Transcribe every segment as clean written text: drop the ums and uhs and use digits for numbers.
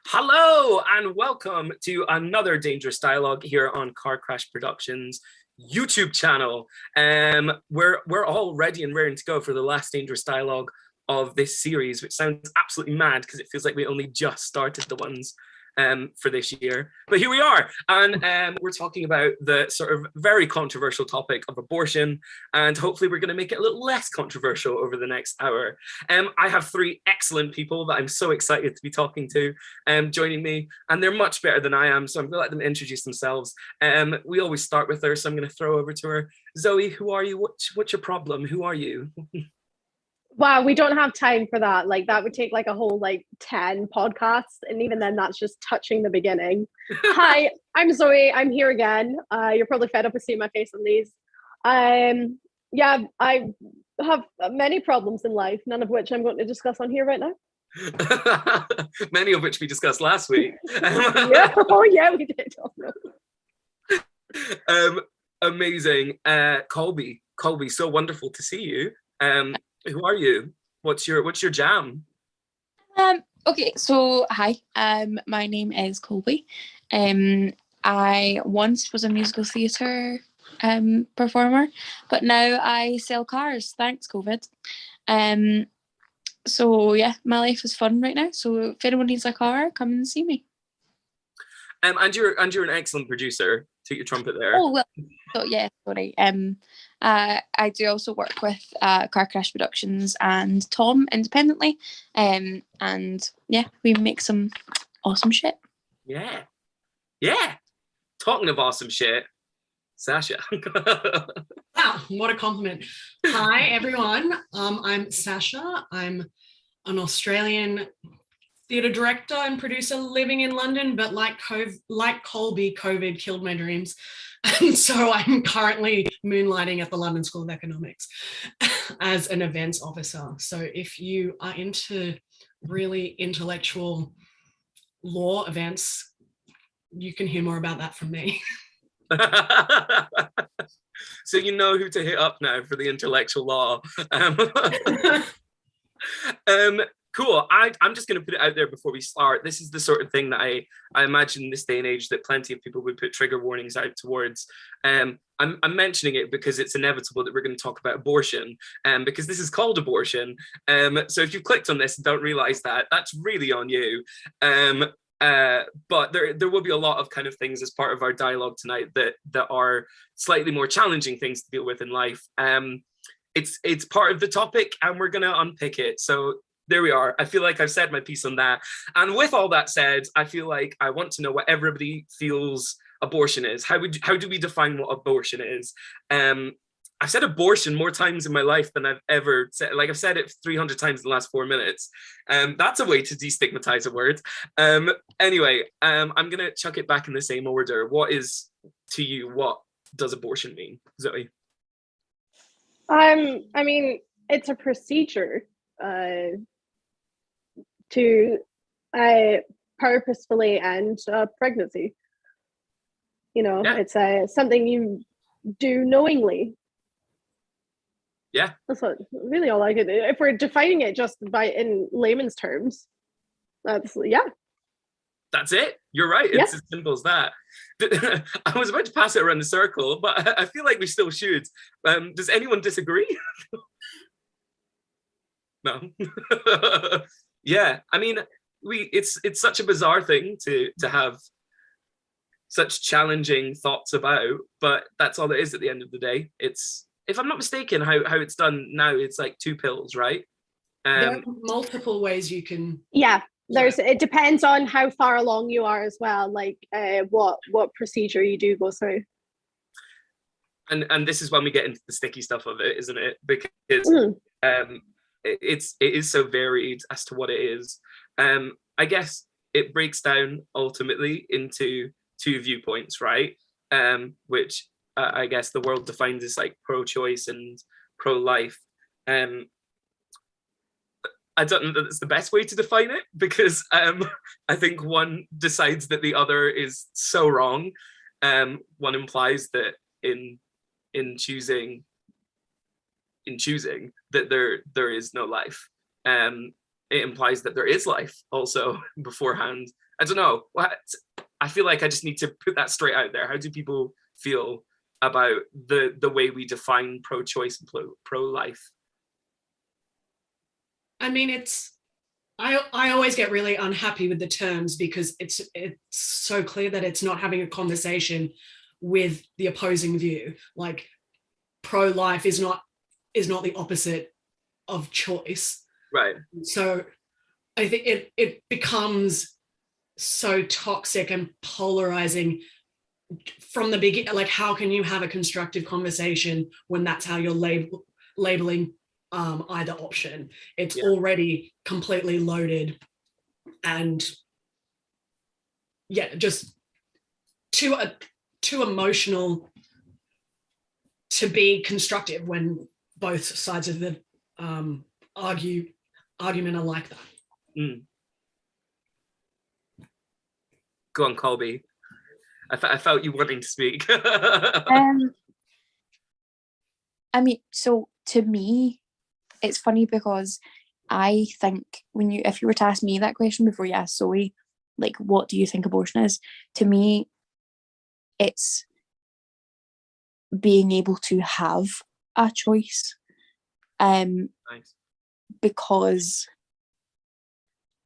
Hello and welcome to another Dangerous Dialogue here on Car Crash Productions YouTube channel. We're all ready and raring to go for the last Dangerous Dialogue of this series, which sounds absolutely mad because it feels like we only just started the ones for this year. But here we are, and we're talking about the sort of very controversial topic of abortion, and hopefully we're going to make it a little less controversial over the next hour. I have three excellent people that I'm so excited to be talking to joining me, and they're much better than I am, so I'm going to let them introduce themselves. We always start with her, so I'm going to throw over to her. Zoe, who are you? What's your problem? Who are you? Wow, we don't have time for that. Like, that would take like a whole 10 podcasts, and even then that's just touching the beginning. Hi, I'm Zoe. I'm here again. You're probably fed up with seeing my face on these. Yeah, I have many problems in life, none of which I'm going to discuss on here right now. Many of which we discussed last week. Yeah. Oh yeah, we did. Amazing. Colby, so wonderful to see you. Who are you? What's your jam? Okay, so hi. My name is Colby. I once was a musical theatre performer, but now I sell cars. Thanks, COVID. So yeah, my life is fun right now. So if anyone needs a car, come and see me. And you're an excellent producer. Take your trumpet there. Oh well, so yeah, sorry. I do also work with Car Crash Productions and Tom independently, and yeah, we make some awesome shit. Yeah. Talking of awesome shit, Sascha. Wow, what a compliment. Hi everyone, I'm Sascha. I'm an Australian theatre director and producer living in London, but like Colby, COVID killed my dreams. And so I'm currently moonlighting at the London School of Economics as an events officer. So if you are into really intellectual law events, you can hear more about that from me. So you know who to hit up now for the intellectual law. Cool. I'm just going to put it out there before we start. This is the sort of thing that I imagine in this day and age that plenty of people would put trigger warnings out towards. I'm mentioning it because it's inevitable that we're going to talk about abortion, because this is called abortion. So if you've clicked on this and don't realize that, that's really on you. But there will be a lot of kind of things as part of our dialogue tonight that are slightly more challenging things to deal with in life. It's part of the topic, and we're going to unpick it. So there we are. I feel like I've said my piece on that. And with all that said, I feel like I want to know what everybody feels abortion is. How do we define what abortion is? I've said abortion more times in my life than I've ever said. Like, I've said it 300 times in the last 4 minutes. That's a way to destigmatize a word. Anyway, I'm going to chuck it back in the same order. What does abortion mean, Zoe? I mean, it's a procedure to purposefully end pregnancy. Yeah. It's something you do knowingly. Yeah, that's really all I could. If we're defining it just in layman's terms, that's it. You're right. It's as simple as that. I was about to pass it around the circle, but I feel like we still should. Does anyone disagree? No. Yeah, I mean, it's such a bizarre thing to have such challenging thoughts about, but that's all it is at the end of the day. It's, if I'm not mistaken, how it's done now, it's like 2 pills, right? There are multiple ways you can. Yeah, it depends on how far along you are as well, like what procedure you do go through. And this is when we get into the sticky stuff of it, isn't it? Because it is so varied as to what it is. I guess it breaks down ultimately into 2 viewpoints, right? Which I guess the world defines as like pro-choice and pro-life. I don't know that it's the best way to define it, because I think one decides that the other is so wrong. One implies that in choosing that there is no life. it implies that there is life also beforehand. I don't know. I feel like I just need to put that straight out there. How do people feel about the way we define pro-choice and pro-life? I mean, I always get really unhappy with the terms because it's so clear that it's not having a conversation with the opposing view. Like, pro-life is not the opposite of choice. Right. So I think it becomes so toxic and polarizing from the beginning. Like, how can you have a constructive conversation when that's how you're labeling either option? It's already completely loaded, and just too emotional to be constructive when both sides of the argument are like that. Go on, Colby. I felt you wanting to speak. I mean, so to me, it's funny because I think if you were to ask me that question before you asked Zoe, like, what do you think abortion is? To me, it's being able to have a choice. Nice. Because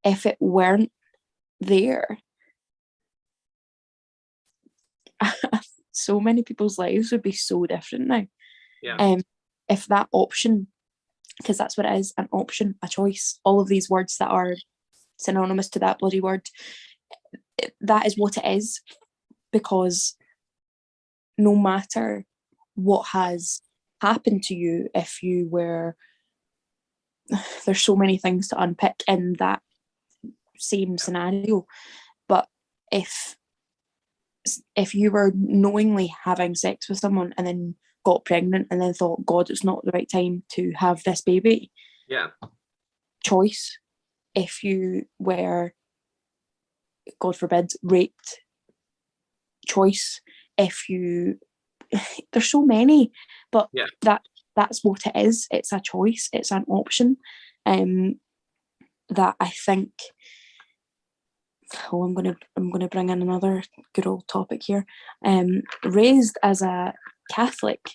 if it weren't there, so many people's lives would be so different now. Yeah. If that option, because that's what it is, an option, a choice, all of these words that are synonymous to that bloody word, that is what it is. Because no matter what has happened to you, if you were, there's so many things to unpick in that same scenario, but if you were knowingly having sex with someone and then got pregnant and then thought, God, it's not the right time to have this baby, choice. If you were, God forbid, raped, choice. If you, there's so many, but that's what it is. It's a choice. It's an option. That I think. Oh, I'm gonna bring in another good old topic here. Raised as a Catholic,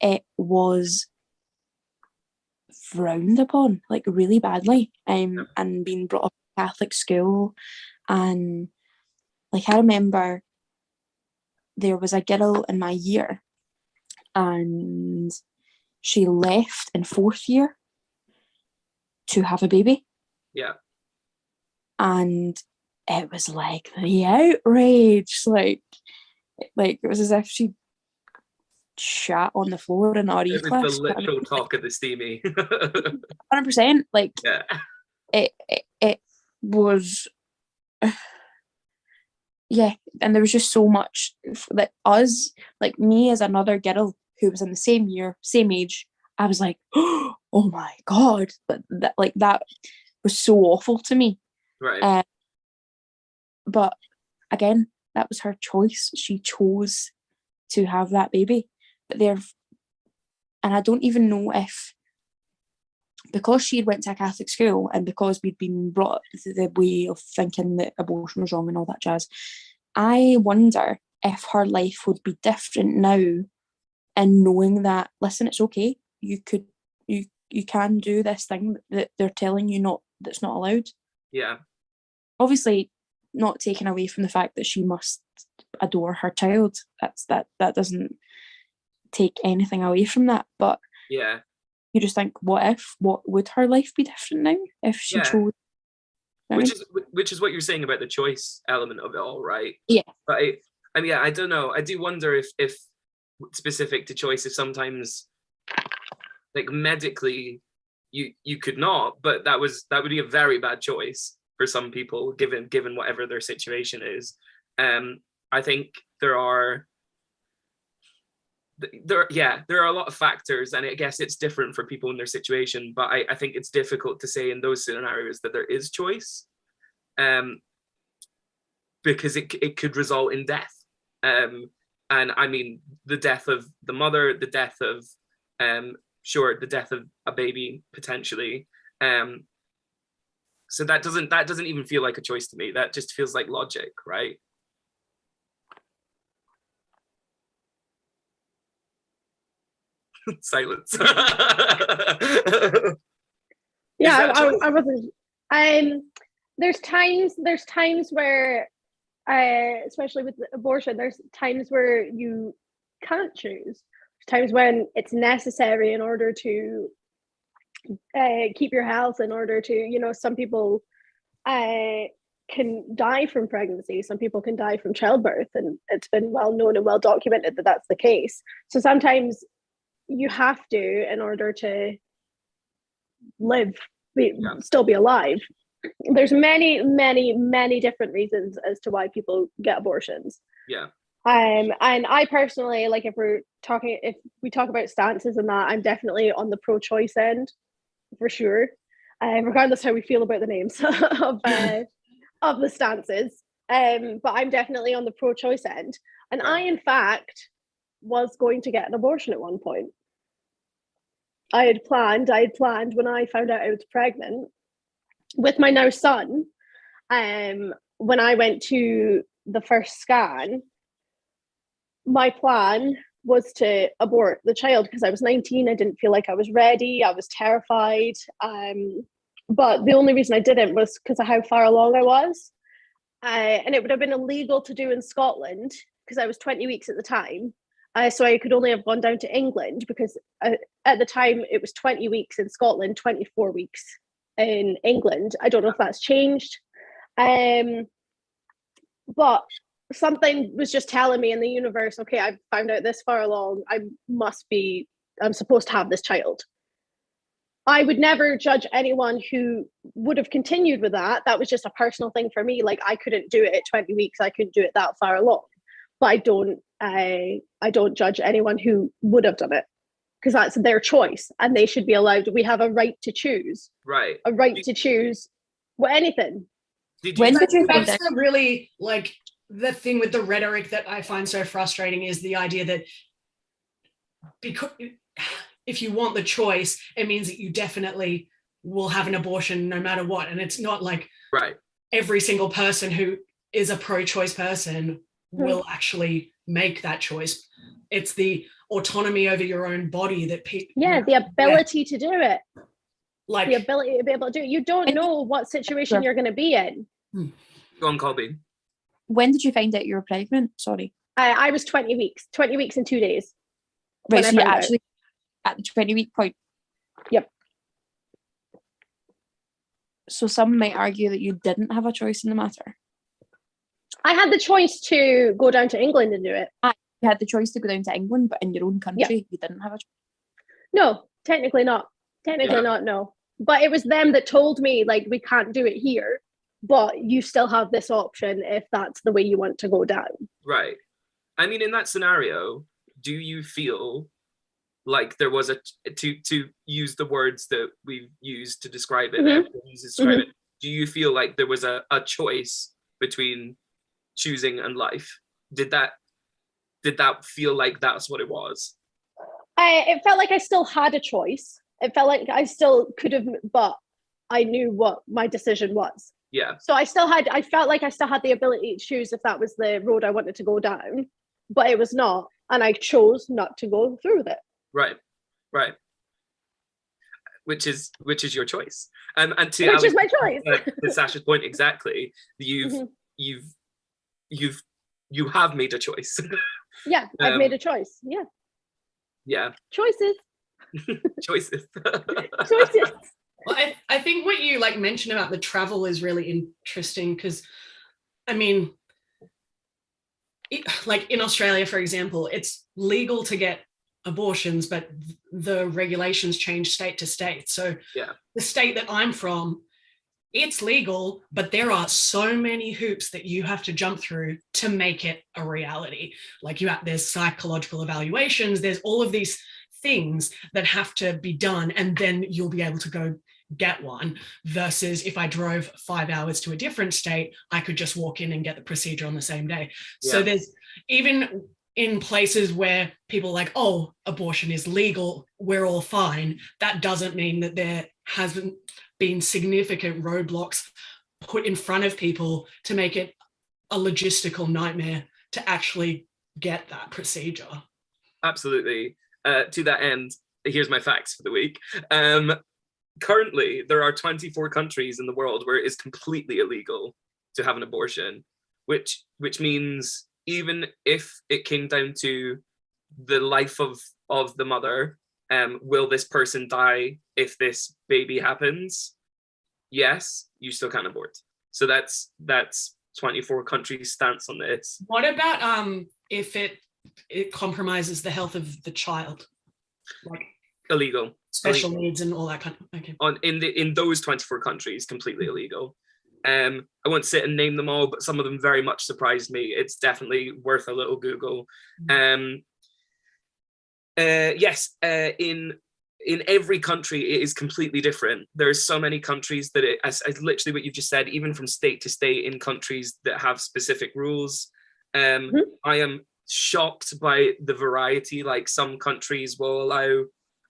it was frowned upon, like, really badly. And being brought up in Catholic school, and like, I remember there was a girl in my year, and she left in 4th year to have a baby. Yeah. And it was like the outrage, like it was as if she shat on the floor in RE It was class. the literal talk of the steamy. 100%. Like, yeah. It was, and there was just so much that us, like me as another girl who was in the same year, same age, I was like, oh my God, but that was so awful to me. Right. But again, that was her choice. She chose to have that baby. But and I don't even know if, because she went to a Catholic school and because we'd been brought up the way of thinking that abortion was wrong and all that jazz, I wonder if her life would be different now, and knowing that, listen, it's okay. You can do this thing that they're telling you that's not allowed. Yeah. Obviously, not taken away from the fact that she must adore her child. That doesn't take anything away from that. But yeah, you just think, what would her life be different now if she chose? Which is what you're saying about the choice element of it all, right? Yeah. But I mean, I don't know. I do wonder if specific to choice, if sometimes, like, medically you could not, but that would be a very bad choice for some people, given whatever their situation is. I think there are a lot of factors, and I guess it's different for people in their situation, but I think it's difficult to say in those scenarios that there is choice, because it could result in death. And I mean, the death of the mother, the death of sure, the death of a baby potentially. So that doesn't even feel like a choice to me. That just feels like logic, right? Silence. Yeah, I wasn't. There's times where, especially with abortion, there's times where you can't choose. There's times when it's necessary in order to keep your health, in order to, you know, some people can die from pregnancy, some people can die from childbirth, and it's been well known and well documented that that's the case. So sometimes you have to, in order to live, still be alive. There's many different reasons as to why people get abortions. Yeah. And I personally, like, if we talk about stances and that, I'm definitely on the pro-choice end for sure, regardless how we feel about the names of the stances. But I'm definitely on the pro-choice end, and I, in fact, was going to get an abortion at one point. I had planned when I found out I was pregnant with my now son. When I went to the first scan, my plan was to abort the child because I was 19. I didn't feel like I was ready. I was terrified. But the only reason I didn't was because of how far along I was. And it would have been illegal to do in Scotland because I was 20 weeks at the time. So I could only have gone down to England because at the time it was 20 weeks in Scotland, 24 weeks in England. I don't know if that's changed. But something was just telling me in the universe, okay, I've found out this far along, I'm supposed to have this child. I would never judge anyone who would have continued with that. That was just a personal thing for me. Like, I couldn't do it at 20 weeks. I couldn't do it that far along. But I don't judge anyone who would have done it, because that's their choice and they should be allowed. We have a right to choose. Right. A right to choose anything. When did you find that's really, like, the thing with the rhetoric that I find so frustrating is the idea that because if you want the choice, it means that you definitely will have an abortion no matter what. And it's not like every single person who is a pro-choice person will actually make that choice. It's the autonomy over your own body that people... the ability to do it. Like the ability to be able to do it. You don't know what situation you're going to be in. Go on, Colby. When did you find out you were pregnant? Sorry. I was 20 weeks and 2 days. Right, so you're actually at the 20-week point? Yep. So some might argue that you didn't have a choice in the matter. I had the choice to go down to England and do it. You had the choice to go down to England, but in your own country, you didn't have a choice? No, technically not. Not, no. But it was them that told me, like, we can't do it here, but you still have this option if that's the way you want to go down. Right. I mean, in that scenario, do you feel like there was to use the words that we've used to describe it, it, do you feel like there was a choice between choosing and life? Did that feel like that's what it was? It felt like I still had a choice. It felt like I still could have, but I knew what my decision was. Yeah. So I felt like I still had the ability to choose if that was the road I wanted to go down, but it was not. And I chose not to go through with it. Right. Which is your choice. And to Which is my choice. To Sasha's point, exactly. You have made a choice. Yeah, I've made a choice. Yeah. Yeah. Choices. Choices. Choices. Well, I think what you mentioned about the travel is really interesting because, I mean, in Australia, for example, it's legal to get abortions, but the regulations change state to state. So the state that I'm from, it's legal, but there are so many hoops that you have to jump through to make it a reality. There's psychological evaluations, there's all of these things that have to be done, and then you'll be able to go get one, versus if I drove 5 hours to a different state, I could just walk in and get the procedure on the same day. So there's, even in places where people are like, oh, abortion is legal, we're all fine, that doesn't mean that there hasn't been significant roadblocks put in front of people to make it a logistical nightmare to actually get that procedure. Absolutely. To that end, here's my facts for the week. Currently, there are 24 countries in the world where it is completely illegal to have an abortion, which means even if it came down to the life of the mother, will this person die if this baby happens? Yes, you still can't abort. So that's 24 countries' stance on this. What about if it compromises the health of the child? Like Illegal. Special needs and all that kind of, okay. In those 24 countries, completely illegal. I won't sit and name them all, but some of them very much surprised me. It's definitely worth a little Google. Yes, in every country, it is completely different. There's so many countries that as literally what you've just said, even from state to state in countries that have specific rules. I am shocked by the variety. Like some countries will allow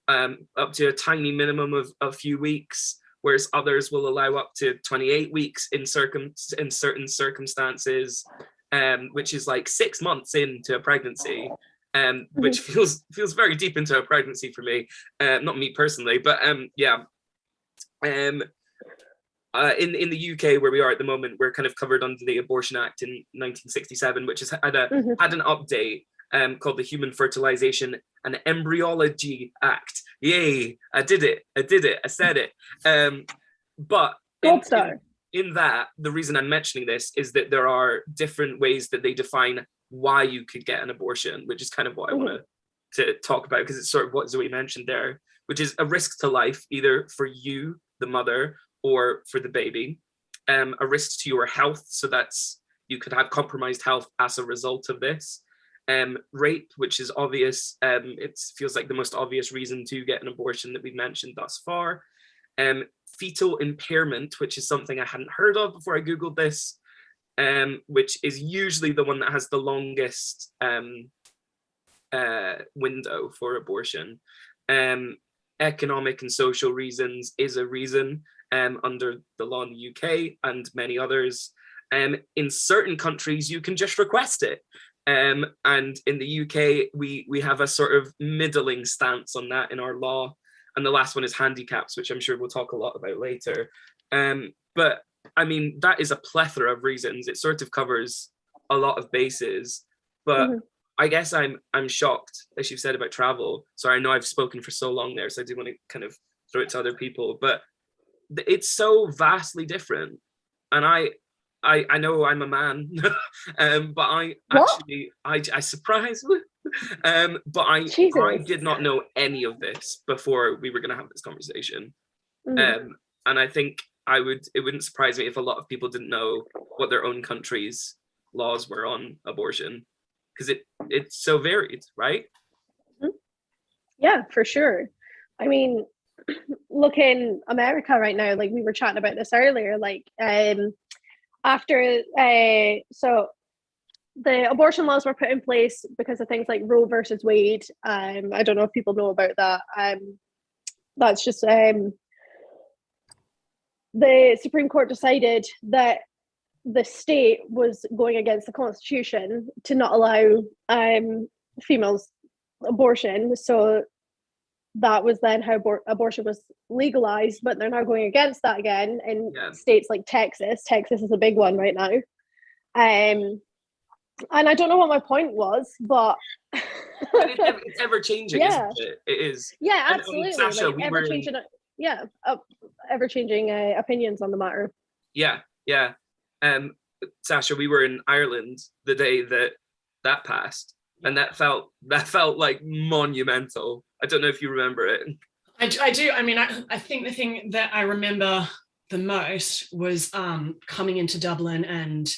up to a tiny minimum of a few weeks, whereas others will allow up to 28 weeks in certain circumstances, which is like 6 months into a pregnancy, which feels very deep into a pregnancy for me. Not me personally, but yeah. In the UK, where we are at the moment, we're kind of covered under the Abortion Act in 1967, which has had an update called the Human Fertilization and Embryology Act. Yay, I did it, I said it. But in that, the reason I'm mentioning this is that there are different ways that they define why you could get an abortion, which is kind of what I want to talk about, because it's sort of what Zoe mentioned there, which is a risk to life, either for you, the mother, or for the baby, a risk to your health, so that's you could have compromised health as a result of this. Rape, which is obvious, it feels like the most obvious reason to get an abortion that we've mentioned thus far. Fetal impairment, which is something I hadn't heard of before I Googled this, which is usually the one that has the longest window for abortion. Economic and social reasons is a reason under the law in the UK and many others. In certain countries, you can just request it. And in the UK, we have a sort of middling stance on that in our law. And the last one is handicaps, which I'm sure we'll talk a lot about later. But I mean, that is a plethora of reasons. It sort of covers a lot of bases. But I guess I'm shocked, as you've said about travel. Sorry, I know I've spoken for so long there, so I do want to kind of throw it to other people. But it's so vastly different. And I know I'm a man, but I surprise. But I did not know any of this before we were going to have this conversation. And I think it wouldn't surprise me if a lot of people didn't know what their own country's laws were on abortion, because it's so varied, right? Yeah, for sure. I mean, look in America right now, like we were chatting about this earlier, like after so the abortion laws were put in place because of things like Roe versus Wade. I don't know if people know about that. That's just the Supreme Court decided that the state was going against the Constitution to not allow females abortion. So that was then how abortion was legalized, but they're now going against that again in states like Texas. Texas is a big one right now. And I don't know what my point was, but it's ever changing, isn't it? It is. Yeah, absolutely. And Sascha, like, ever changing opinions on the matter. Yeah. Sascha, we were in Ireland the day that passed, and that felt like monumental. I don't know if you remember it. I do. I mean, I think the thing that I remember the most was coming into Dublin and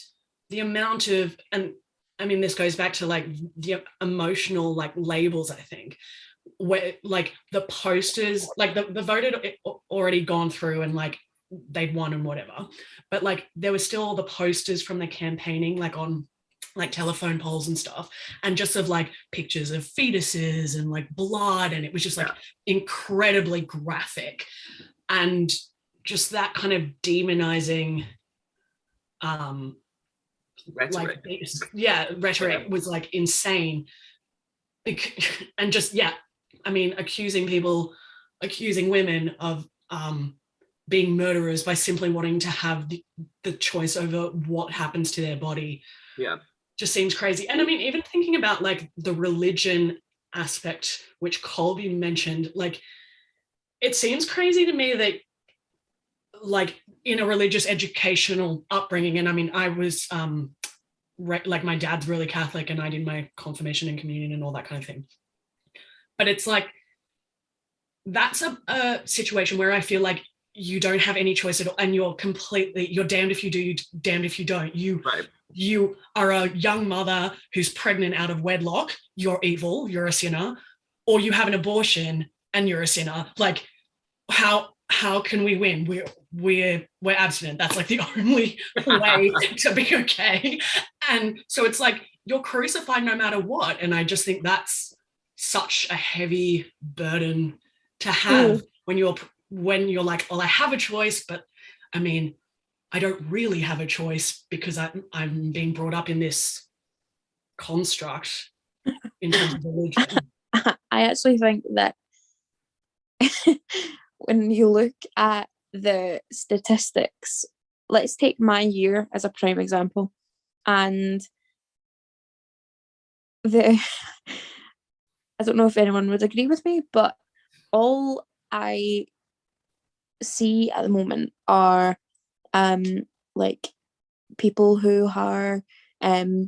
the amount of, and I mean, this goes back to like the emotional like labels, I think, where like the posters, like the vote had already gone through and like they'd won and whatever, but like there was still all the posters from the campaigning like on like telephone poles and stuff, and just of like pictures of fetuses and like blood, and it was just like incredibly graphic, and just that kind of demonizing Rhetoric. like rhetoric was like insane. And just I mean, accusing women of being murderers by simply wanting to have the choice over what happens to their body just seems crazy. And I mean, even thinking about like the religion aspect, which Colby mentioned, like it seems crazy to me that like in a religious educational upbringing, and I mean, I was like my dad's really Catholic and I did my confirmation and communion and all that kind of thing, but it's like that's a situation where I feel like you don't have any choice at all, and you're damned if you do, damned if you don't. You are a young mother who's pregnant out of wedlock, you're evil, you're a sinner, or you have an abortion and you're a sinner. Like how can we win? We're abstinent. That's like the only way to be okay. And so it's like you're crucified no matter what. And I just think that's such a heavy burden to have when you're like, well, I have a choice, but I mean, I don't really have a choice because I'm being brought up in this construct in terms of religion. I actually think that when you look at the statistics, let's take my year as a prime example, and I don't know if anyone would agree with me, but all I see at the moment are like people who are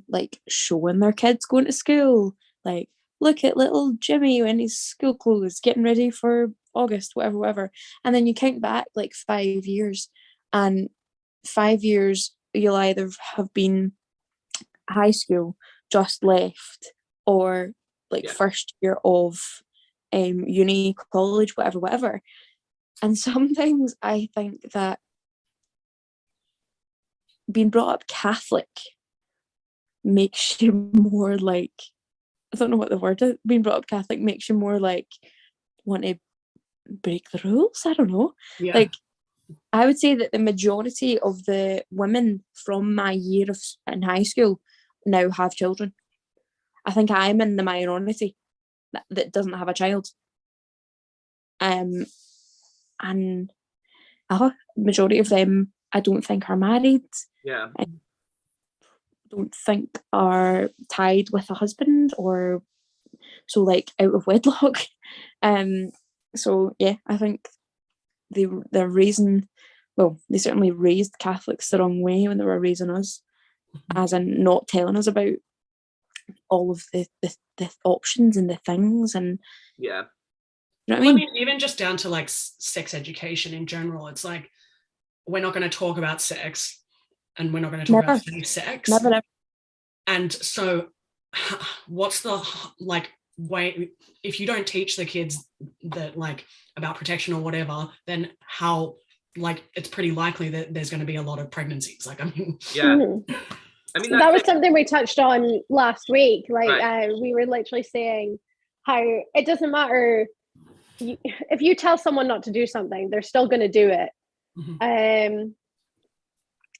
like showing their kids going to school, like look at little Jimmy in his school clothes getting ready for August, whatever. And then you count back like 5 years, and 5 years you'll either have been high school, just left, or like first year of uni, college, whatever. And sometimes I think that being brought up Catholic makes you more like, I don't know what the word is, being brought up Catholic makes you more like want to break the rules. I don't know. Like, I would say that the majority of the women from my year in high school now have children. I think I'm in the minority that doesn't have a child. And majority of them I don't think are married. I don't think are tied with a husband, or so like out of wedlock. So yeah, I think they're raising, well, they certainly raised Catholics the wrong way when they were raising us, as in not telling us about all of the options and the things, and you know what I mean? I mean, even just down to like sex education in general, it's like we're not going to talk about sex, and we're not going to talk about safe sex. Never. And so what's the like way, if you don't teach the kids that like about protection or whatever, then how, like it's pretty likely that there's going to be a lot of pregnancies. Like, I mean, I mean, that was something we touched on last week. Like we were literally saying how it doesn't matter if you tell someone not to do something, they're still going to do it.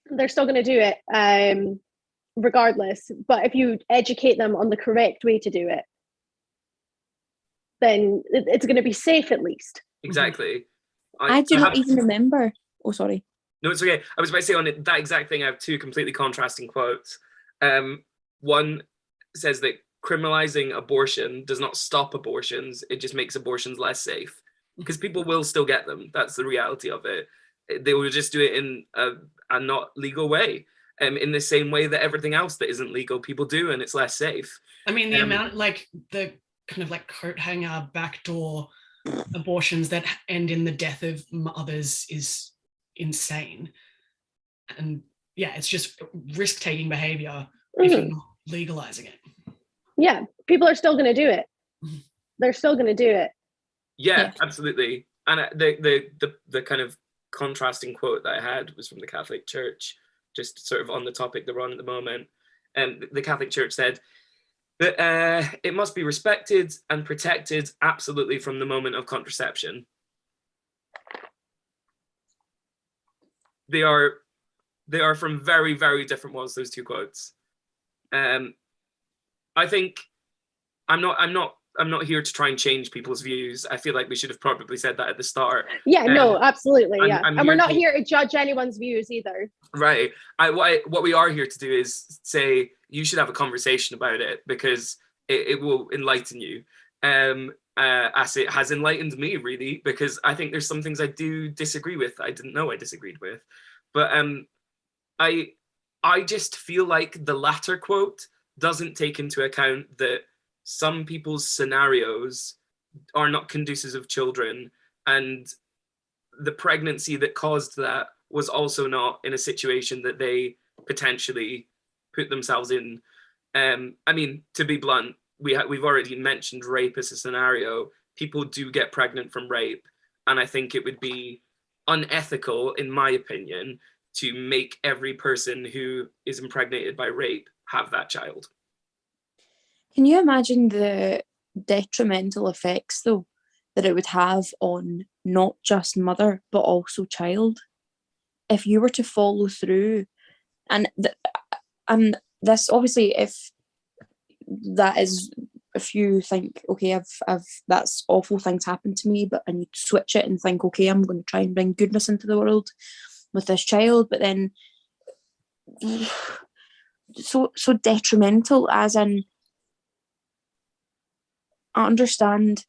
They're still going to do it regardless. But if you educate them on the correct way to do it, then it's going to be safe at least. Exactly. I do not even remember. Oh, sorry. No, it's okay. I was about to say on it, that exact thing, I have two completely contrasting quotes. One says that criminalizing abortion does not stop abortions, it just makes abortions less safe, because people will still get them. That's the reality of it. They will just do it in a not legal way, in the same way that everything else that isn't legal people do, and it's less safe. I mean, the amount, like the kind of like coat hanger backdoor abortions that end in the death of mothers is insane. And yeah, it's just risk-taking behavior if you're not legalizing it. Yeah, people are still going to do it. They're still going to do it. Yeah, absolutely. And the kind of contrasting quote that I had was from the Catholic Church, just sort of on the topic they're on at the moment. the Catholic Church said that it must be respected and protected absolutely from the moment of contraception. They are from very, very different worlds, those two quotes. I think I'm not here to try and change people's views. I feel like we should have probably said that at the start. Yeah, no, absolutely, yeah. I'm and we're not to, here to judge anyone's views either. Right. What we are here to do is say you should have a conversation about it, because it will enlighten you. As it has enlightened me, really, because I think there's some things I do disagree with, I didn't know I disagreed with. But I just feel like the latter quote doesn't take into account that some people's scenarios are not conducive of children, and the pregnancy that caused that was also not in a situation that they potentially put themselves in. I mean, to be blunt, we've already mentioned rape as a scenario. People do get pregnant from rape, and I think it would be unethical, in my opinion, to make every person who is impregnated by rape have that child. Can you imagine the detrimental effects, though, that it would have on not just mother, but also child? If you were to follow through, and this, obviously, if that is, if you think, okay, I've that's awful things happened to me, but and you switch it and think, okay, I'm going to try and bring goodness into the world with this child, but then so detrimental, as in, I understand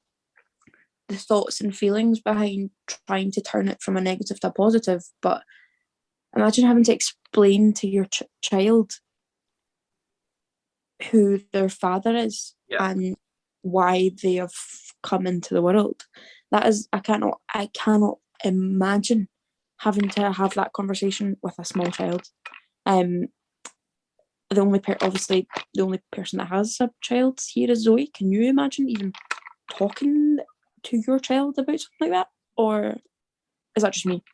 the thoughts and feelings behind trying to turn it from a negative to a positive, but imagine having to explain to your child who their father is, yeah, and why they have come into the world. That is, I cannot imagine having to have that conversation with a small child. The only person that has a child here is Zoe. Can you imagine even talking to your child about something like that, or is that just me?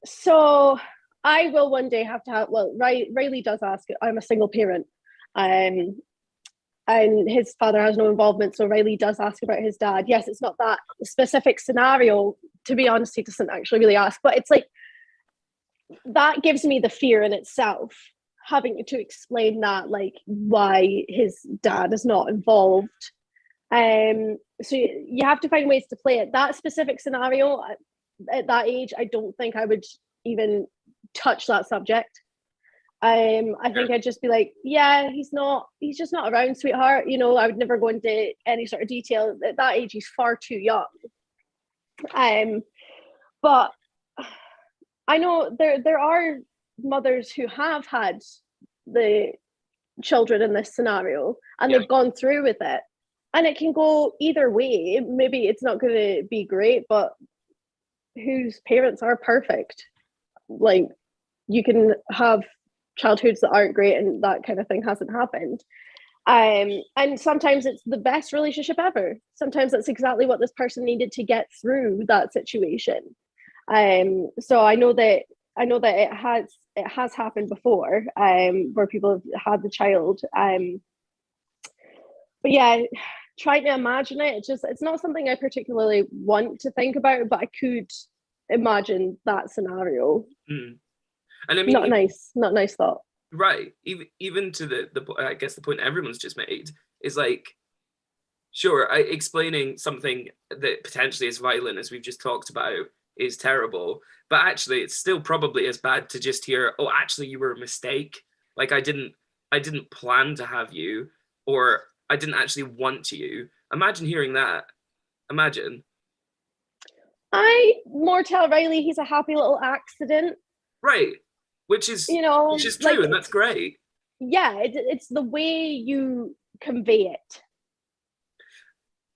So I will one day have to have. Well, Riley does ask. I'm a single parent, and his father has no involvement. So Riley does ask about his dad. Yes, it's not that specific scenario. To be honest, he doesn't actually really ask, but it's like, that gives me the fear in itself, having to explain that, like, why his dad is not involved. So you have to find ways to play it. That specific scenario at that age, I don't think I would even touch that subject. I think I'd just be like, yeah, he's just not around, sweetheart. You know, I would never go into any sort of detail. At that age, he's far too young. But I know there are mothers who have had the children in this scenario, and they've gone through with it, and it can go either way. Maybe it's not going to be great, but whose parents are perfect? Like, you can have childhoods that aren't great, and that kind of thing hasn't happened. And sometimes it's the best relationship ever. Sometimes that's exactly what this person needed to get through that situation. So I know that it has happened before, where people have had the child. But yeah, trying to imagine it, it's not something I particularly want to think about, but I could imagine that scenario. And I mean, not nice thought. Right. Even to the I guess the point everyone's just made is, like, sure, explaining something that potentially is violent, as we've just talked about, is terrible, but actually it's still probably as bad to just hear, oh, actually you were a mistake, like I didn't plan to have you, or I didn't actually want you. Imagine hearing that. Imagine. I more tell Riley he's a happy little accident. Right. Which is true, like, and that's great. Yeah, it's the way you convey it.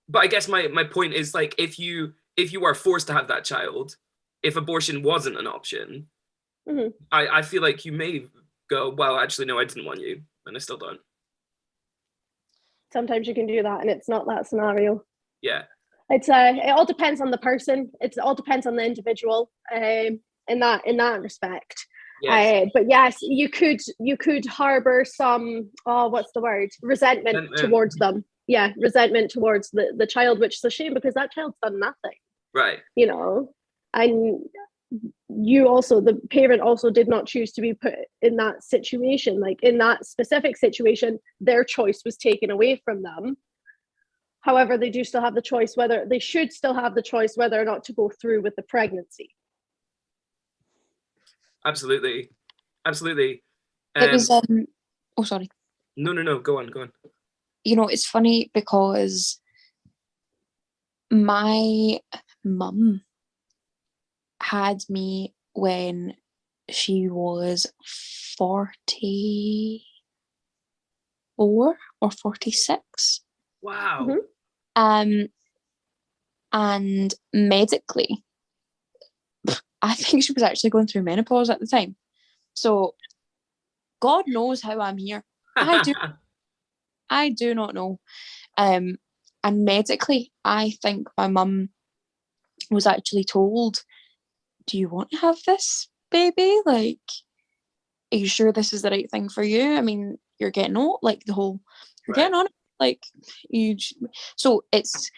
But I guess my point is, like, if you are forced to have that child, if abortion wasn't an option, mm-hmm. I feel like you may go, well, actually, no, I didn't want you, and I still don't. Sometimes you can do that, and it's not that scenario. Yeah. It's it all depends on the person. It all depends on the individual. In that respect. Yes. But yes, you could harbor some, what's the word, resentment towards them. Yeah, resentment towards the child, which is a shame because that child's done nothing. Right. You know, and you also, the parent also did not choose to be put in that situation. Like in that specific situation, their choice was taken away from them. However, they do still have the choice whether they should still have the choice whether or not to go through with the pregnancy. Absolutely. Absolutely. It was oh, sorry. No, go on. You know, it's funny because my mum had me when she was 44 or 46. Wow. Mm-hmm. And medically, I think she was actually going through menopause at the time. So God knows how I'm here. I do not know. And medically, I think my mum was actually told, do you want to have this baby? Like, are you sure this is the right thing for you? I mean, you're getting old, like you're getting on it. Like, so it's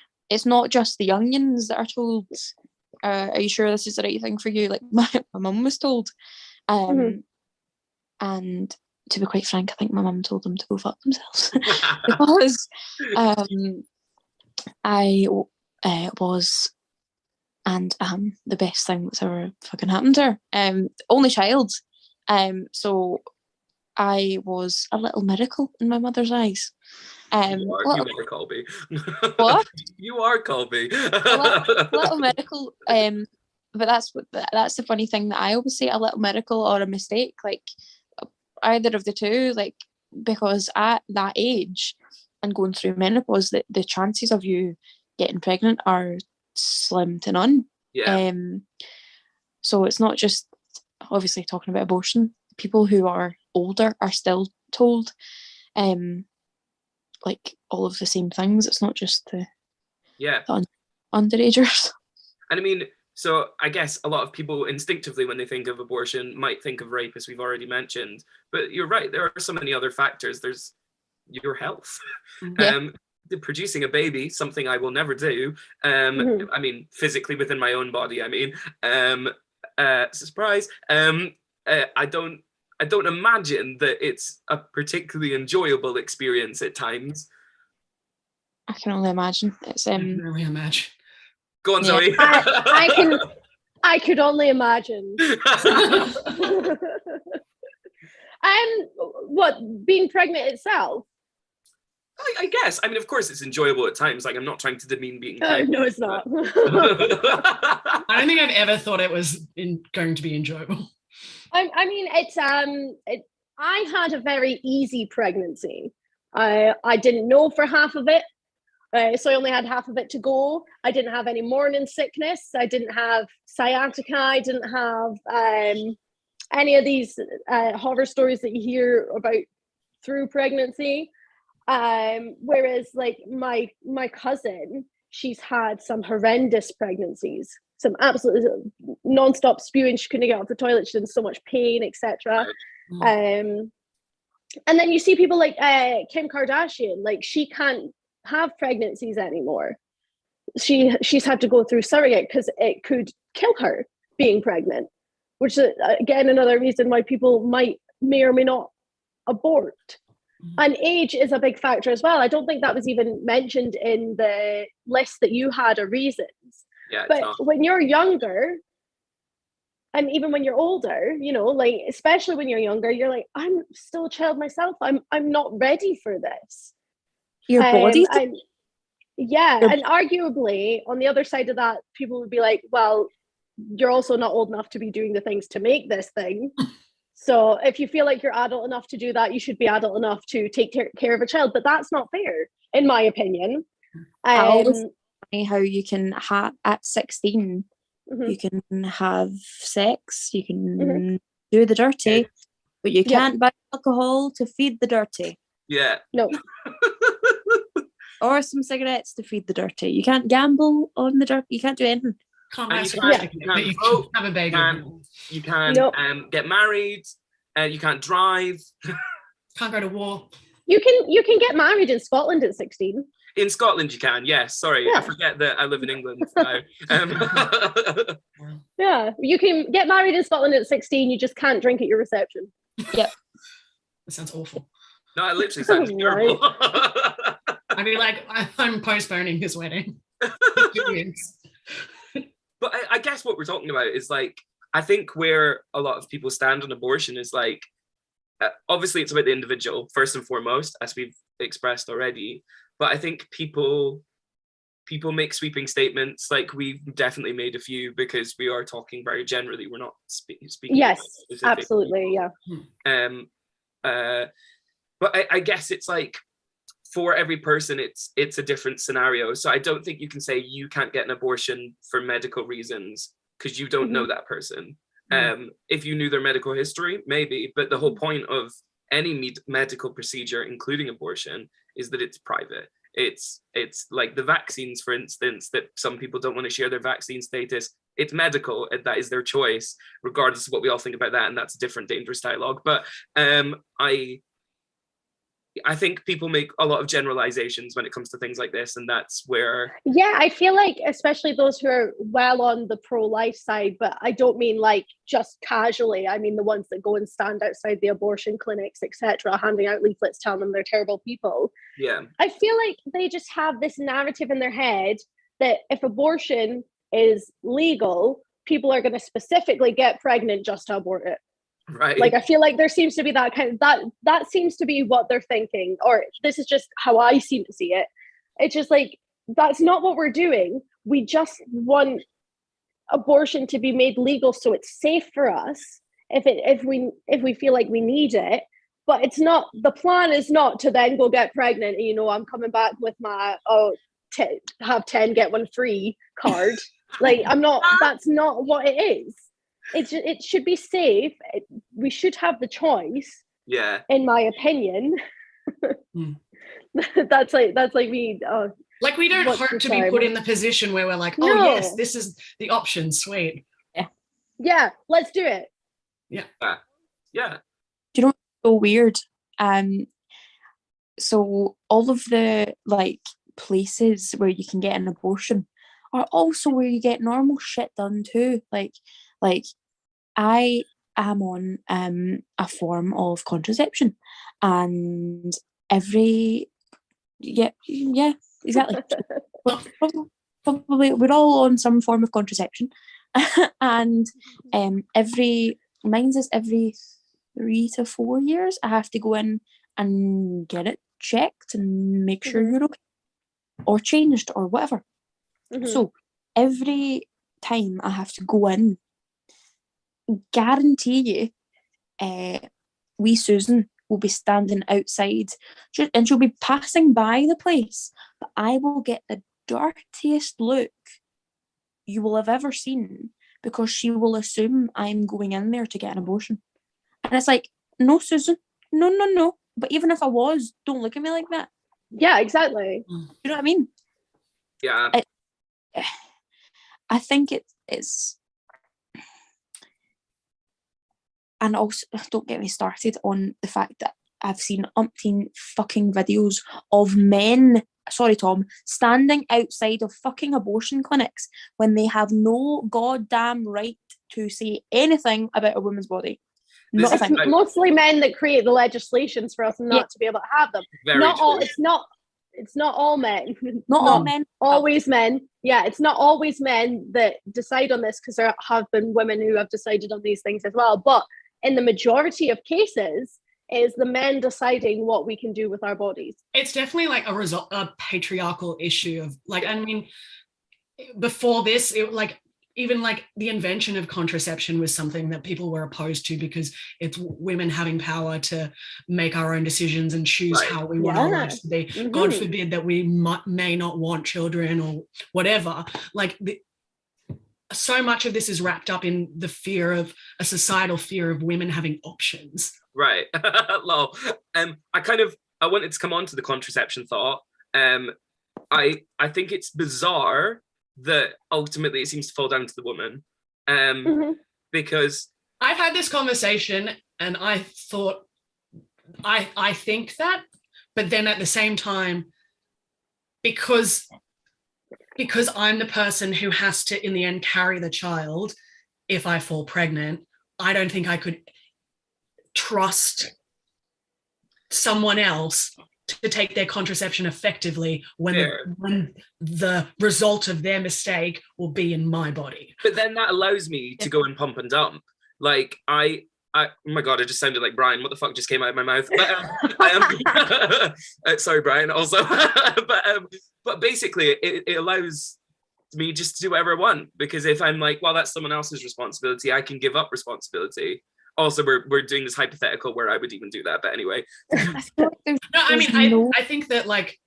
not just the youngins that are told, are you sure this is the right thing for you? Like my mum was told. And to be quite frank, I think my mum told them to go fuck themselves because I was and the best thing that's ever fucking happened to her. Only child. So I was a little miracle in my mother's eyes. You are Colby. What? You are Colby. a little miracle. But that's the funny thing that I always say, a little miracle or a mistake. Like either of the two, like, because at that age and going through menopause, the chances of you getting pregnant are slim to none. Yeah. So it's not just obviously talking about abortion. People who are older are still told like all of the same things. It's not just the underagers. And I mean, so I guess a lot of people instinctively, when they think of abortion, might think of rape, as we've already mentioned. But you're right, there are so many other factors. There's your health. Producing a baby, something I will never do. I mean, physically within my own body, I mean. Surprise. I don't imagine that it's a particularly enjoyable experience at times. I can only imagine. It's I can really imagine. Go on, Zoe. I could only imagine. What, being pregnant itself? I guess. I mean, of course, it's enjoyable at times. Like, I'm not trying to demean being pregnant. No, it's not. I don't think I've ever thought it was going to be enjoyable. I mean, I had a very easy pregnancy. I didn't know for half of it. So I only had half of it to go. I didn't have any morning sickness. I didn't have sciatica. I didn't have any of these horror stories that you hear about through pregnancy. Whereas like my cousin, she's had some horrendous pregnancies, some absolutely non-stop spewing. She couldn't get off the toilet. She was in so much pain, etc. And then you see people like Kim Kardashian, like she can't have pregnancies anymore. She's had to go through surrogate because it could kill her being pregnant, which is again another reason why people may or may not abort. And age is a big factor as well. I don't think that was even mentioned in the list that you had of reasons. Yeah, but when you're younger, and even when you're older, you know, like especially when you're younger, you're like, I'm still a child myself. I'm not ready for this. Your body. And arguably on the other side of that, people would be like, well, you're also not old enough to be doing the things to make this thing. So if you feel like you're adult enough to do that, you should be adult enough to take care of a child. But that's not fair, in my opinion. I always funny how you can have at 16, you can have sex, you can do the dirty, but you can't buy alcohol to feed the dirty. Yeah. No. Or some cigarettes to feed the dirty. You can't gamble on the dirty. You can't do anything. Can't buy And a you certificate, can't but you vote, can have a baby. you can't Nope. get married, you can't drive. Can't go to war. You can get married in Scotland at 16. In Scotland, you can. Yes, sorry, I Yeah. forget that I live in England now. Yeah, you can get married in Scotland at 16. You just can't drink at your reception. That sounds awful. No, it literally sounds Right. terrible. I'd be like, I'm postponing his wedding. But I guess what we're talking about is like, I think where a lot of people stand on abortion is like, obviously it's about the individual first and foremost, as we've expressed already. But I think people make sweeping statements, like we've definitely made a few, because we are talking very generally. We're not speaking. Yes, about specific absolutely, people. yeah. But I guess it's like, for every person, it's a different scenario. So I don't think you can say you can't get an abortion for medical reasons because you don't know that person. If you knew their medical history, maybe. But the whole point of any medical procedure, including abortion, is that it's private. It's like the vaccines, for instance, that some people don't want to share their vaccine status. It's medical, and that is their choice, regardless of what we all think about that. And that's a different dangerous dialogue. But I think people make a lot of generalizations when it comes to things like this, and that's where... Yeah, I feel like especially those who are well on the pro-life side, but I don't mean like just casually. I mean the ones that go and stand outside the abortion clinics, etc., handing out leaflets telling them they're terrible people. Yeah. I feel like they just have this narrative in their head that if abortion is legal, people are going to specifically get pregnant just to abort it. Right. Like I feel like there seems to be that kind of that seems to be what they're thinking, or this is just how I seem to see it. It's just like, that's not what we're doing. We just want abortion to be made legal so it's safe for us if we feel like we need it. But it's not, the plan is not to then go get pregnant and, I'm coming back with my have 10 get one free card. Like I'm not, that's not what it is. It should be safe. We should have the choice. Yeah. In my opinion. That's like me. Like we don't hope to be put in the position where we're like, oh yes, this is the option. Sweet. Yeah, let's do it. Yeah. Do you know what's so weird? So all of the like places where you can get an abortion are also where you get normal shit done too. Like I am on a form of contraception, and every exactly. Probably we're all on some form of contraception, and mine's is every 3 to 4 years. I have to go in and get it checked and make sure you're okay, or changed or whatever. So every time I have to go in, guarantee you, wee Susan will be standing outside, and she'll be passing by the place, but I will get the dirtiest look you will have ever seen, because she will assume I'm going in there to get an abortion. And it's like, no, Susan, no. But even if I was, don't look at me like that. Yeah, exactly. You know what I mean? Yeah. I think it's, and also don't get me started on the fact that I've seen umpteen fucking videos of men, sorry Tom, standing outside of fucking abortion clinics when they have no goddamn right to say anything about a woman's body. It's mostly men that create the legislations for us not to be able to have them. It's not all men. Not all men. Always men. Yeah, it's not always men that decide on this, because there have been women who have decided on these things as well. But in the majority of cases, it is the men deciding what we can do with our bodies. It's definitely like a patriarchal issue of like, I mean, before this, even like the invention of contraception was something that people were opposed to, because it's women having power to make our own decisions and choose how we want our lives to be. God forbid that we may not want children or whatever. Like so much of this is wrapped up in the fear of a societal fear of women having options. Right. Lol. I wanted to come on to the contraception thought. I think it's bizarre that ultimately it seems to fall down to the woman. Because I've had this conversation and I thought, I think that, but then at the same time, because I'm the person who has to, in the end, carry the child if I fall pregnant, I don't think I could trust someone else to take their contraception effectively when the result of their mistake will be in my body. But then that allows me to go and pump and dump. Like oh my God, I just sounded like Brian. What the fuck just came out of my mouth? But, sorry, Brian, also. but basically, it allows me just to do whatever I want. Because if I'm like, well, that's someone else's responsibility, I can give up responsibility. Also, we're doing this hypothetical where I would even do that. But anyway. No, I mean, I think that, like,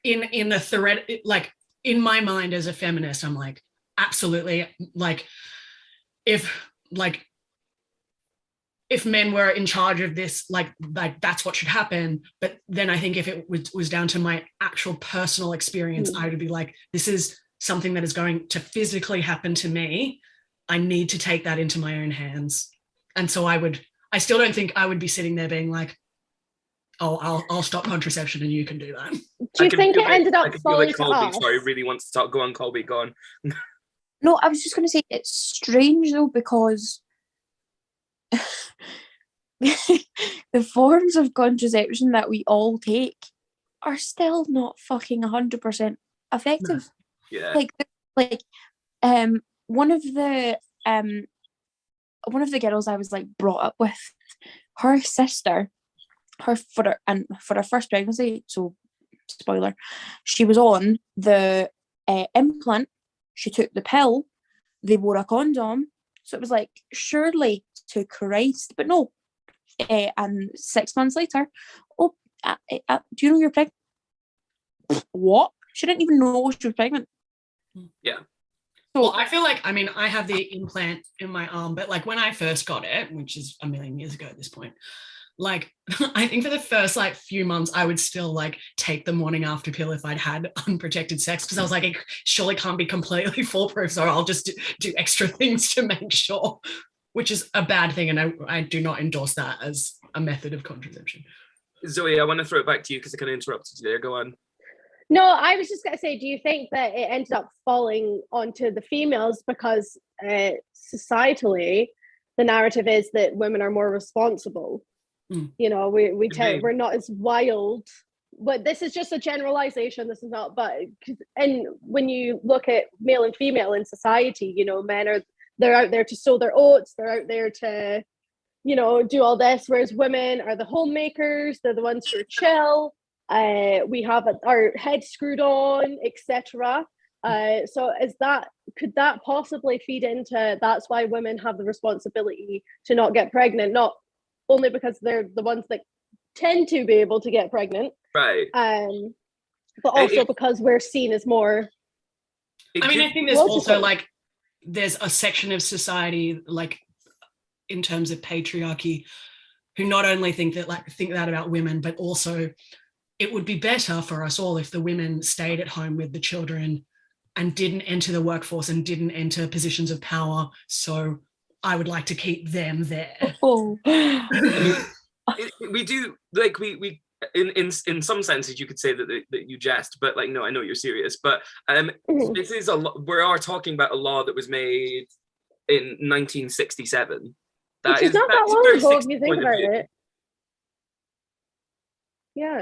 in the thread, like, in my mind as a feminist, I'm like, absolutely, like, if men were in charge of this, like that's what should happen. But then I think if it was down to my actual personal experience, I would be like, this is something that is going to physically happen to me. I need to take that into my own hands. And so I still don't think I would be sitting there being like, oh, I'll stop contraception and you can do that. Do you think it ended up falling to us? Sorry, really wants to talk. Go on, Colby, go on. No, I was just going to say it's strange though, because the forms of contraception that we all take are still not fucking 100% effective. Yeah. Like one of the girls I was like brought up with, her sister, for her first pregnancy, so spoiler, she was on the implant, she took the pill, they wore a condom, so it was like, surely to Christ, but no. And 6 months later, do you know you're pregnant? What? She didn't even know she was pregnant. Yeah. So, well, I feel like, I mean, I have the implant in my arm, but like when I first got it, which is a million years ago at this point, like I think for the first like few months, I would still like take the morning after pill if I'd had unprotected sex, because I was like, it surely can't be completely foolproof, so I'll just do extra things to make sure, which is a bad thing, and I do not endorse that as a method of contraception. Zoe, I want to throw it back to you because I kind of interrupted you there. Go on. No, I was just going to say, do you think that it ended up falling onto the females because societally the narrative is that women are more responsible? You know, we're not as wild, but this is just a generalization. This is not, and when you look at male and female in society, you know, they're out there to sow their oats, they're out there to, you know, do all this, whereas women are the homemakers, they're the ones who are chill. We have our head screwed on, etc. So could that possibly feed into, that's why women have the responsibility to not get pregnant, not only because they're the ones that tend to be able to get pregnant, right? But also because we're seen as more. I mean, I think there's also like, there's a section of society, like in terms of patriarchy, who not only think that about women, but also it would be better for us all if the women stayed at home with the children and didn't enter the workforce and didn't enter positions of power. So I would like to keep them there. Oh. We do, like, we in some senses you could say that you jest, but like, no, I know you're serious. But this is we are talking about a law that was made in 1967. Which is not that long ago if you think about it. Yeah.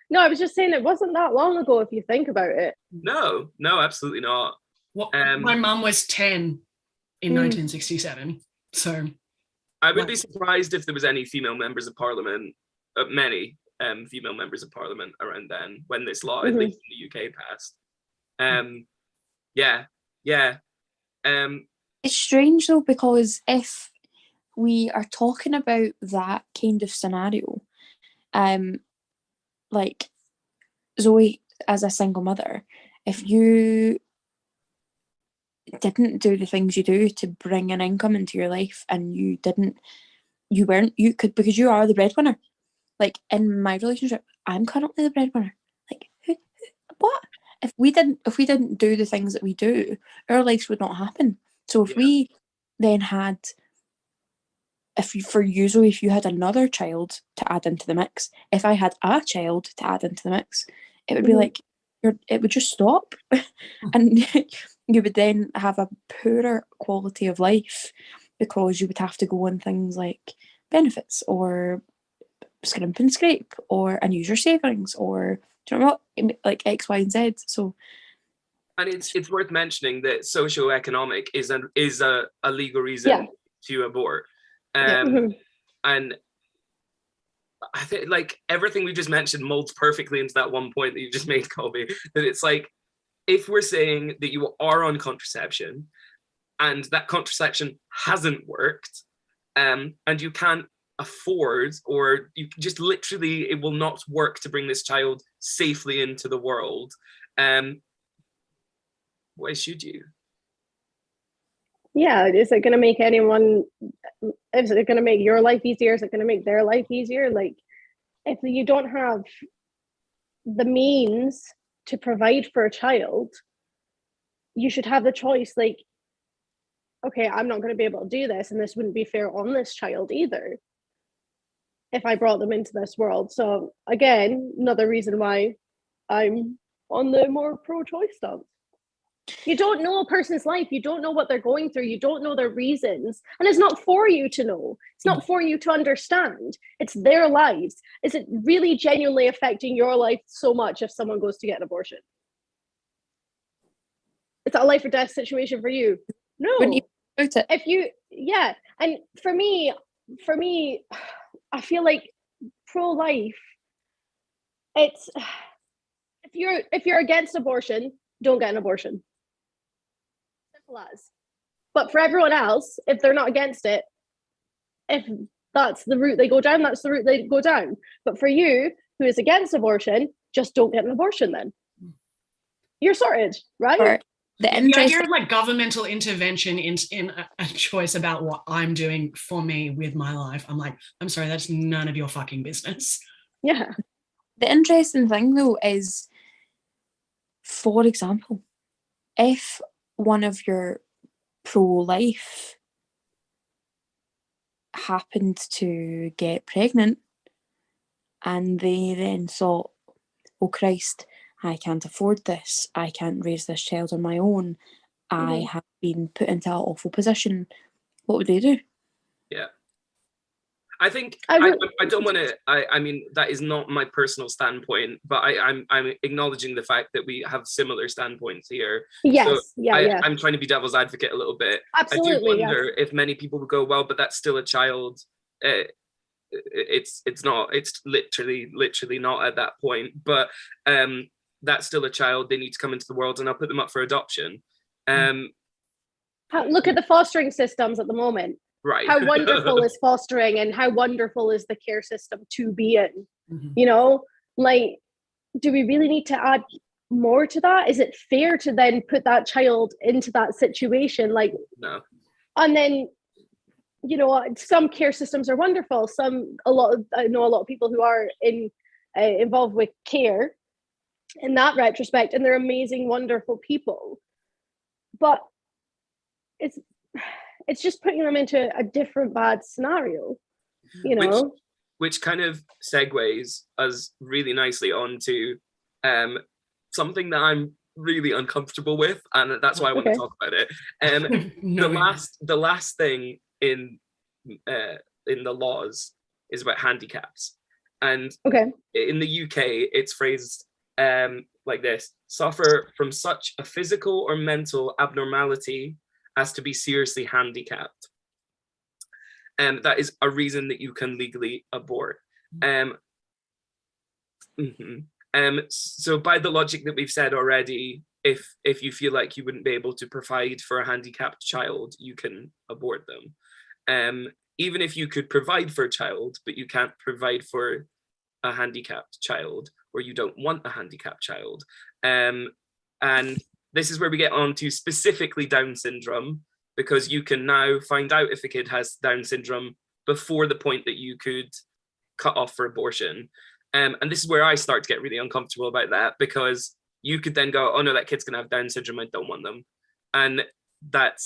No, I was just saying it wasn't that long ago if you think about it. No, absolutely not. Well, my mum was 10 in 1967, so I would be surprised if there was any female members of parliament, many female members of parliament around then when this law, at least in the UK, passed. It's strange though, because if we are talking about that kind of scenario, like Zoe, as a single mother, if you didn't do the things you do to bring an income into your life, and you could, because you are the breadwinner. Like in my relationship, I'm currently the breadwinner. Like, what? if we didn't do the things that we do, our lives would not happen. So if we then had, Zoe, if you had another child to add into the mix, if I had a child to add into the mix, it would be like, it would just stop. And you would then have a poorer quality of life because you would have to go on things like benefits or scrimp and scrape or and use your savings or, do you know what, like X, Y, and Z. So, and it's worth mentioning that socio-economic is a legal reason to abort. And I think like everything we just mentioned molds perfectly into that one point that you just made, Colby, that it's like, if we're saying that you are on contraception and that contraception hasn't worked, and you can't afford, or you just literally, it will not work to bring this child safely into the world, why should you? Yeah, is it going to make is it going to make your life easier? Is it going to make their life easier? Like, if you don't have the means to provide for a child, you should have the choice, like, okay, I'm not going to be able to do this, and this wouldn't be fair on this child either if I brought them into this world. So again, another reason why I'm on the more pro-choice stance. You don't know a person's life. You don't know what they're going through. You don't know their reasons. And it's not for you to know. It's not for you to understand. It's their lives. Is it really genuinely affecting your life so much if someone goes to get an abortion? It's a life or death situation for you. No. When you put it. If you, and for me, I feel like pro-life, it's, if you're against abortion, don't get an abortion. Simple as. But for everyone else, if they're not against it, if that's the route they go down, that's the route they go down. But for you, who is against abortion, just don't get an abortion then. You're sorted, right? Or the idea of like governmental intervention in a choice about what I'm doing for me with my life, I'm like, I'm sorry, that's none of your fucking business. Yeah. The interesting thing though is, for example, if one of your pro-life happened to get pregnant and they then thought, oh Christ, I can't afford this, I can't raise this child on my own, I have been put into an awful position, what would they do? Yeah. I think I don't want to. I mean, that is not my personal standpoint, but I'm acknowledging the fact that we have similar standpoints here. Yes, so I'm trying to be devil's advocate a little bit. Absolutely, I do wonder if many people would go, well, but that's still a child. It's not. It's literally not at that point. But that's still a child. They need to come into the world, and I'll put them up for adoption. Look at the fostering systems at the moment. Right. How wonderful is fostering, and how wonderful is the care system to be in? You know, like, do we really need to add more to that? Is it fair to then put that child into that situation? Like, no. And then, you know, some care systems are wonderful. I know a lot of people who are involved with care in that retrospect, and they're amazing, wonderful people. But it's just putting them into a different bad scenario, you know. Which kind of segues us really nicely onto something that I'm really uncomfortable with, and that's why I want to talk about it. The last thing in the laws is about handicaps, and in the UK it's phrased like this: suffer from such a physical or mental abnormality as to be seriously handicapped. And that is a reason that you can legally abort. So by the logic that we've said already, if you feel like you wouldn't be able to provide for a handicapped child, you can abort them. Even if you could provide for a child, but you can't provide for a handicapped child, or you don't want a handicapped child. And this is where we get on to specifically Down syndrome, because you can now find out if a kid has Down syndrome before the point that you could cut off for abortion. And this is where I start to get really uncomfortable about that, because you could then go, oh no, that kid's gonna have Down syndrome, I don't want them. And that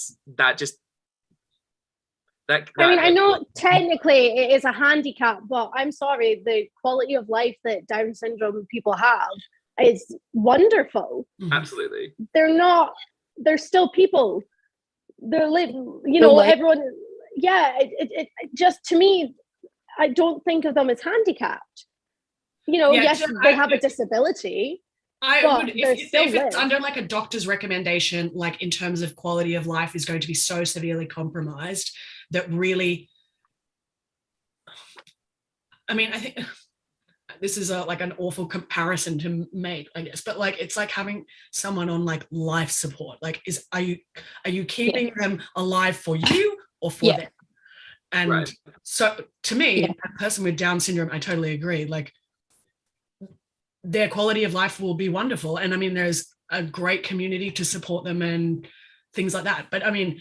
I mean, I know technically it is a handicap, but I'm sorry, the quality of life that Down syndrome people have is wonderful. Absolutely. They're still people. They're living, you know, everyone, yeah, it just, to me, I don't think of them as handicapped. You know, yes, they have a disability. I would, if it's under like a doctor's recommendation, like in terms of quality of life is going to be so severely compromised that really, I mean, I think this is like an awful comparison to make, I guess, but like it's like having someone on like life support. Like, are you keeping them alive for you or for them? And so to me, a person with Down syndrome, I totally agree. Like, their quality of life will be wonderful. And I mean, there's a great community to support them and things like that. But I mean,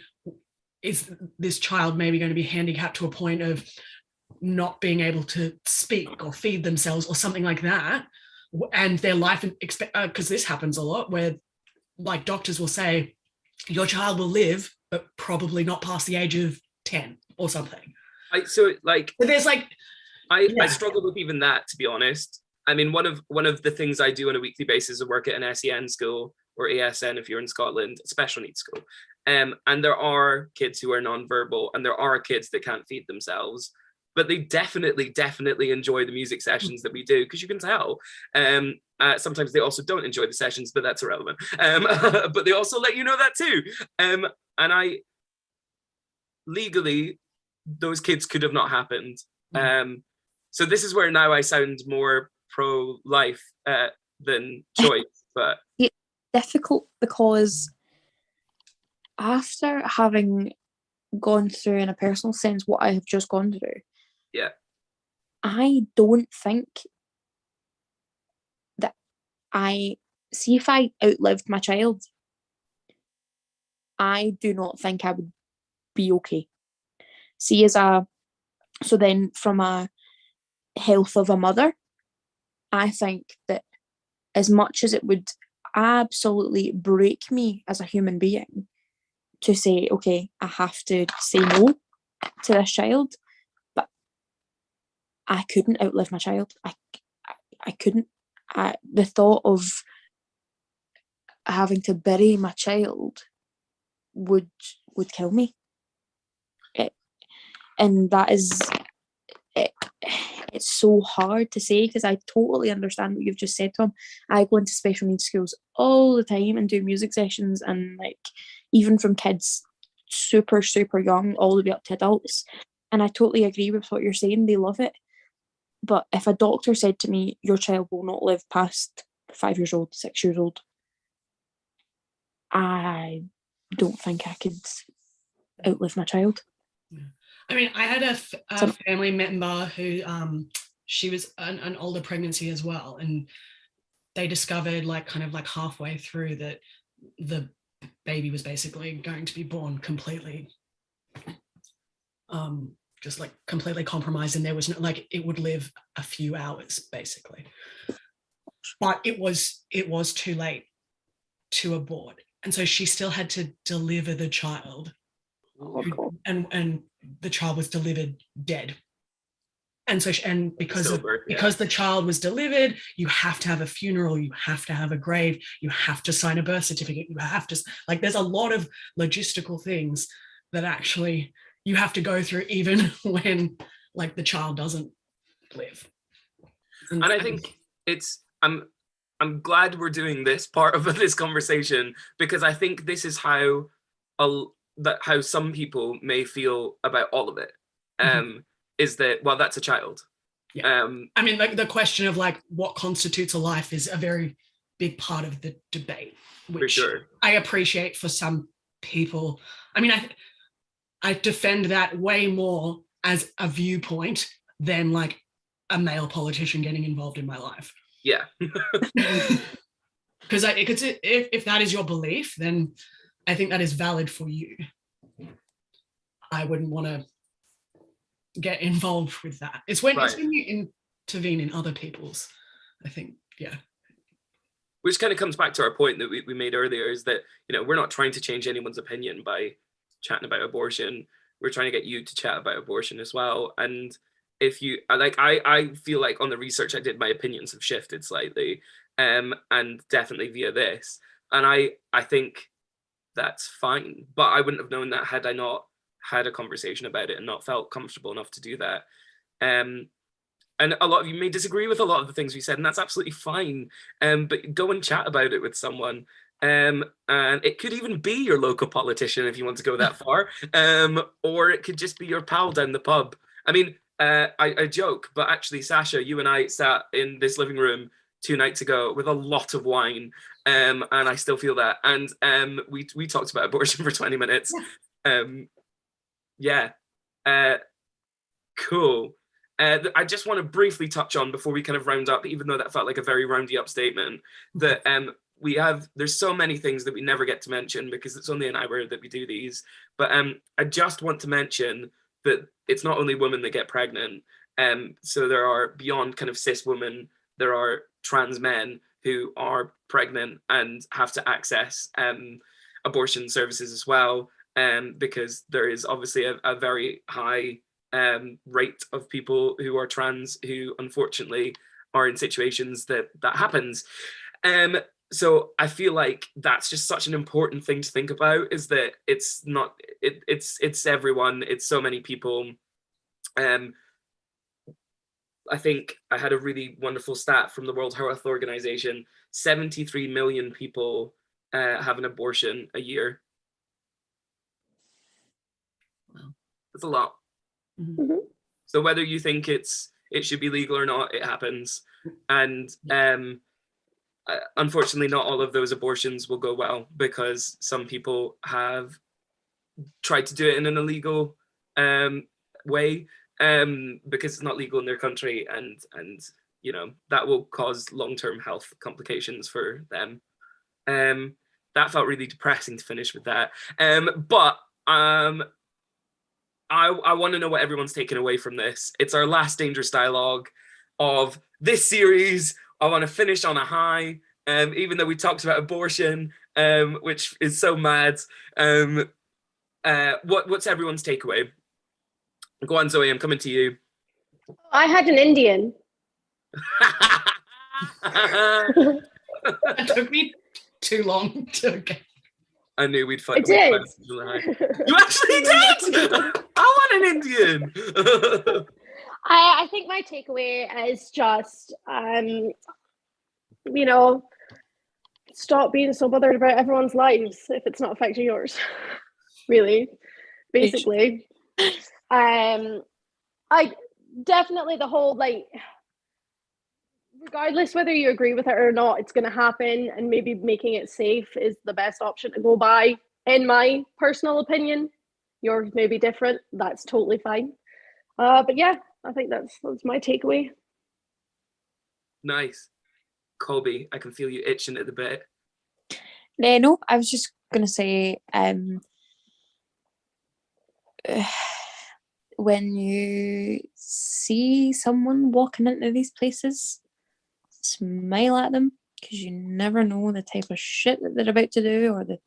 is this child maybe going to be handicapped to a point of not being able to speak or feed themselves or something like that? And their life, because this happens a lot, where like doctors will say, your child will live, but probably not past the age of 10 or something. I struggle with even that, to be honest. I mean, one of the things I do on a weekly basis is work at an SEN school, or ASN if you're in Scotland, special needs school. And there are kids who are nonverbal, and there are kids that can't feed themselves, but they definitely enjoy the music sessions that we do, because you can tell. Sometimes they also don't enjoy the sessions, but that's irrelevant. But they also let you know that too. And legally, those kids could have not happened. So this is where now I sound more pro-life than choice, but it's difficult because after having gone through in a personal sense what I have just gone through, I don't think that if I outlived my child, I do not think I would be okay. So then from a health of a mother, I think that as much as it would absolutely break me as a human being to say, okay, I have to say no to this child, but I couldn't outlive my child. I couldn't. The thought of having to bury my child would kill me. And that is... It's so hard to say, because I totally understand what you've just said, Tom. I go into special needs schools all the time and do music sessions, and like even from kids super, super young all the way up to adults. And I totally agree with what you're saying. They love it. But if a doctor said to me, your child will not live past 5 years old, 6 years old, I don't think I could outlive my child. I mean, I had a family member who she was an older pregnancy as well, and they discovered like kind of like halfway through that the baby was basically going to be born completely just like completely compromised, and there was no, like, it would live a few hours basically, but it was too late to abort, and so she still had to deliver the child. And the child was delivered dead. And so, because the child was delivered, you have to have a funeral, you have to have a grave, you have to sign a birth certificate, you have to, like, there's a lot of logistical things that actually you have to go through even when like the child doesn't live. And I think I'm glad we're doing this part of this conversation, because I think this is how some people may feel about all of it. Is that, well, that's a child. I mean, like, the question of like what constitutes a life is a very big part of the debate, which for sure. I appreciate for some people. I mean, I defend that way more as a viewpoint than like a male politician getting involved in my life. Yeah. Because if that is your belief, then I think that is valid for you. I wouldn't want to get involved with that. It's when you intervene in other people's, I think, yeah. which kind of comes back to our point that we made earlier, is that, you know, we're not trying to change anyone's opinion by chatting about abortion. We're trying to get you to chat about abortion as well. And if you like, I feel like on the research I did, my opinions have shifted slightly, and definitely via this. And I think that's fine, but I wouldn't have known that had I not had a conversation about it and not felt comfortable enough to do that. And a lot of you may disagree with a lot of the things we said, and that's absolutely fine. But go and chat about it with someone. And it could even be your local politician if you want to go that far. Or it could just be your pal down the pub. I mean, I joke, but actually, Sascha, you and I sat in this living room 2 nights ago with a lot of wine. And I still feel that. And we talked about abortion for 20 minutes. Yeah. Cool. I just want to briefly touch on, before we kind of round up, even though that felt like a very roundy up statement, that there's so many things that we never get to mention because it's only an hour that we do these. But I just want to mention that it's not only women that get pregnant. So there are, beyond kind of cis women, there are trans men who are pregnant and have to access abortion services as well, because there is obviously a very high rate of people who are trans who unfortunately are in situations that happens. So I feel like that's just such an important thing to think about, is that it's not, it's everyone, it's so many people. I think I had a really wonderful stat from the World Health Organization. 73 million people have an abortion a year. Wow. That's a lot. Mm-hmm. So whether you think it should be legal or not, it happens. And unfortunately, not all of those abortions will go well, because some people have tried to do it in an illegal way, because it's not legal in their country, and you know, that will cause long-term health complications for them. That felt really depressing to finish with that. But I want to know what everyone's taken away from this. It's our last Dangerous Dialogue of this series. I want to finish on a high, even though we talked about abortion, which is so mad. What's everyone's takeaway? Go on, Zoe, I'm coming to you. I had an Indian. It took me too long to get. I knew we'd fight. I did. You actually did. I want an Indian. I think my takeaway is just, you know, stop being so bothered about everyone's lives if it's not affecting yours. Really, basically. I definitely, the whole, like, regardless whether you agree with it or not, it's going to happen, and maybe making it safe is the best option to go by, in my personal opinion. Yours may be different. That's totally fine. But yeah, I think that's my takeaway. Nice. Colby, I can feel you itching at the bit. No, I was just going to say, when you see someone walking into these places, smile at them, because you never know the type of shit that they're about to do, or the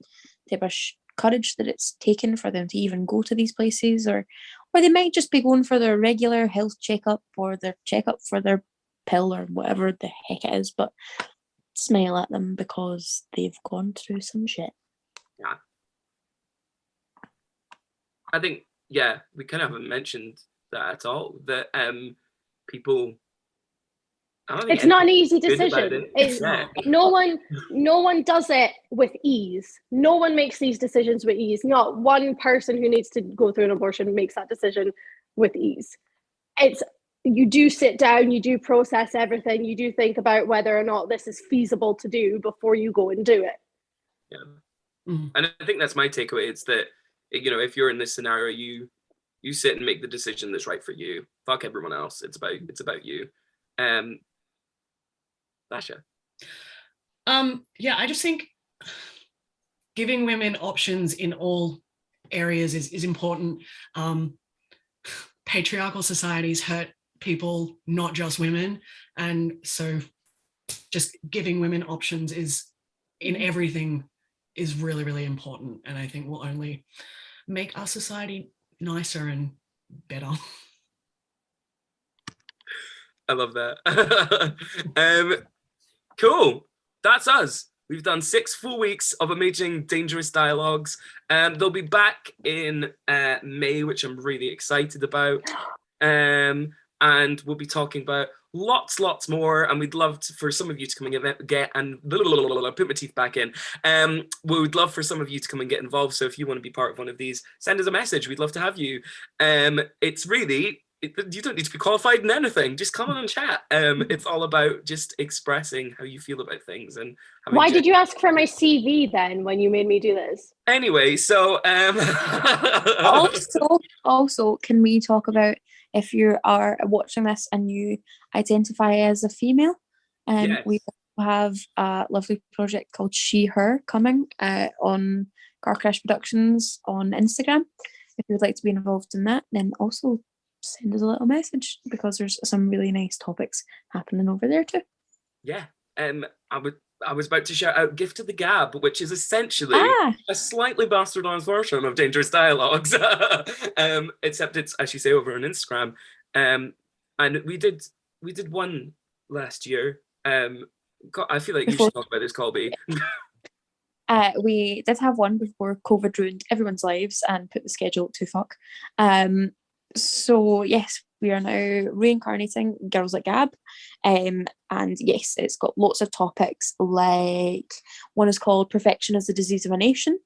type of courage that it's taken for them to even go to these places, or they might just be going for their regular health checkup, or their checkup for their pill, or whatever the heck it is. But smile at them, because they've gone through some shit. Yeah. I think, yeah, we kind of haven't mentioned that at all, that people, it's not an easy decision. No one does it with ease. No one makes these decisions with ease. Not one person who needs to go through an abortion makes that decision with ease. You do sit down, you do process everything, you do think about whether or not this is feasible to do before you go and do it. Yeah. Mm-hmm. And I think that's my takeaway. It's that, you know, if you're in this scenario, you sit and make the decision that's right for you. Fuck everyone else. It's about you. Sascha. Yeah, I just think giving women options in all areas is important. Patriarchal societies hurt people, not just women, and so just giving women options is in everything is really, really important, and I think will only make our society nicer and better. I love that. Cool. That's us. We've done 6 full weeks of amazing, dangerous dialogues. They'll be back in May, which I'm really excited about. And we'll be talking about lots more. And we'd love for some of you to come and get and put my teeth back in. We would love for some of you to come and get involved. So if you want to be part of one of these, send us a message. We'd love to have you. It's really... you don't need to be qualified in anything. Just come on and chat. It's all about just expressing how you feel about things. And why did you ask for my CV then when you made me do this? Anyway, so also, can we talk about if you are watching this and you identify as a female? Yes. We have a lovely project called She Her coming on Car Crash Productions on Instagram. If you would like to be involved in that, then also send us a little message, because there's some really nice topics happening over there too. Yeah. I was about to shout out Gift of the Gab, which is essentially a slightly bastardized version of Dangerous Dialogues. Except it's, as you say, over on Instagram. And we did one last year. I feel like you should talk about this, Colby. We did have one before COVID ruined everyone's lives and put the schedule to fuck. So yes, we are now reincarnating Girls Like Gab, and yes, it's got lots of topics. Like, one is called Perfection is the Disease of a Nation,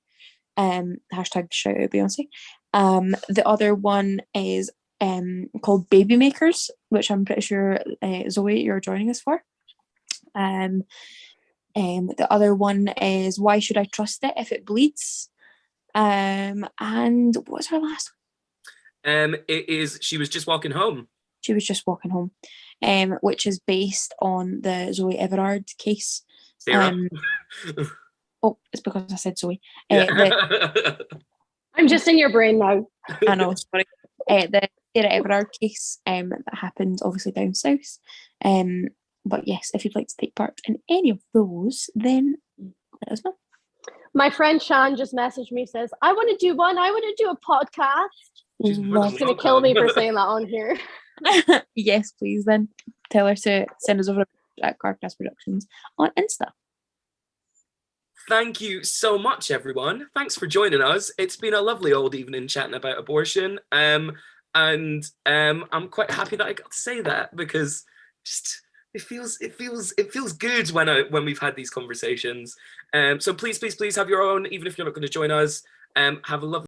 hashtag shout out Beyonce. The other one is called Baby Makers, which I'm pretty sure Zoe, you're joining us for. The other one is Why Should I Trust It If It Bleeds? And what's our last one? It is She Was Just Walking Home. She Was Just Walking Home, which is based on the Zoe Everard case. Oh, it's because I said Zoe. I'm just in your brain now. I know, sorry. The Sarah Everard case that happened obviously down south. But yes, if you'd like to take part in any of those, then let us know. My friend Shan just messaged me, says, I want to do one. I want to do a podcast. She's going to kill me for saying that on here. Yes, please then. Tell her to send us over at Carcast Productions on Insta. Thank you so much, everyone. Thanks for joining us. It's been a lovely old evening chatting about abortion. And I'm quite happy that I got to say that, because just it feels good when we've had these conversations. So please have your own, even if you're not going to join us. Have a lovely